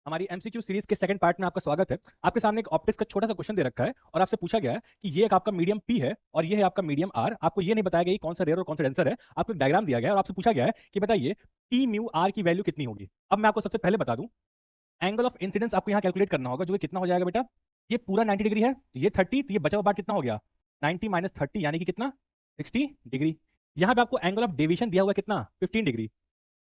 हमारी MCQ series के second part में आपका स्वागत है। आपके सामने एक ऑप्टिक्स का छोटा सा क्वेश्चन दे रखा है और आपसे पूछा गया है कि ये एक आपका मीडियम पी है और ये है आपका मीडियम आर। आपको ये नहीं बताया गया कि कौन सा रेयर और कौन सा डेंसर है। आपको एक डायग्राम दिया गया है और आपसे पूछा गया है कि बताइए पी म्यू आर की वैल्यू कितनी होगी। अब मैं आपको सबसे पहले बता दूं, एंगल ऑफ इंसिडेंस आपको यहाँ कैलकुलेट करना होगा, जो कि कितना हो जाएगा बेटा। ये पूरा 90 डिग्री है तो ये 30, तो ये बचा हुआ पार्ट कितना हो गया 90 माइनस 30 यानी कि कितना 60 डिग्री। यहाँ पे आपको एंगल ऑफ डेविएशन दिया हुआ कितना 15 डिग्री।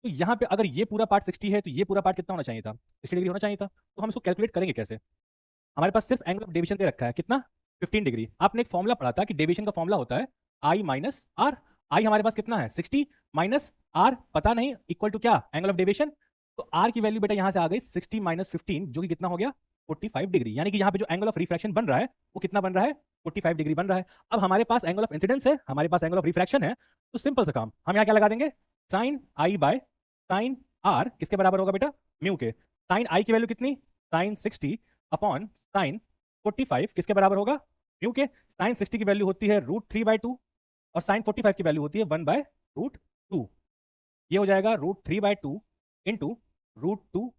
तो यहाँ पे अगर ये पूरा पार्ट 60 है तो ये पूरा पार्ट कितना होना चाहिए था 60 डिग्री होना चाहिए था। तो हम इसको कैलकुलेट करेंगे कैसे। हमारे पास सिर्फ एंगल ऑफ डेविएशन दे रखा है कितना 15 डिग्री। आपने एक फॉर्मूला पढ़ा था कि डेविएशन का फॉर्मूला होता है आई माइनस आर। आई हमारे पास कितना है 60 माइनस आर पता नहीं इक्वल टू क्या एंगल ऑफ डेविएशन। तो आर की वैल्यू बेटा यहाँ से आ गई 60 माइनस 15 जो कि कितना हो गया 45 डिग्री। यानी कि यहाँ पे जो एंगल ऑफ रिफ्रैक्शन बन रहा है वो कितना बन रहा है 45 डिग्री बन रहा है। अब हमारे पास एंगल ऑफ इंसिडेंस है, हमारे पास एंगल ऑफ रिफ्रैक्शन है, तो सिंपल सा काम हम यहाँ क्या लगा देंगे sine i by sine r किसके बराबर होगा बेटा म्यू के। साइन आई की वैल्यू कितनी साइन 60 अपॉन साइन 45 किसके बराबर होगा म्यू के। साइन 60 की वैल्यू होती है √3/2 और साइन 45 की वैल्यू होती है 1/√2। ये हो जाएगा √3/2 इंटू √2।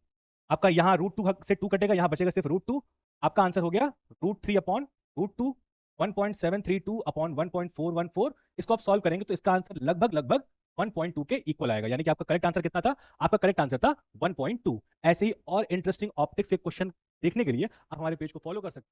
आपका यहाँ √2 से 2 कटेगा, यहाँ बचेगा सिर्फ √2। आपका आंसर हो गया √3 अपॉन √2 1.732 अपॉन 1.414। इसको आप सॉल्व करेंगे तो इसका आंसर लगभग लगभग 1.2 के इक्वल आएगा। यानी कि आपका करेक्ट आंसर कितना था, आपका करेक्ट आंसर था 1.2। ऐसे ही और इंटरेस्टिंग ऑप्टिक्स के क्वेश्चन देखने के लिए आप हमारे पेज को फॉलो कर सकते हैं।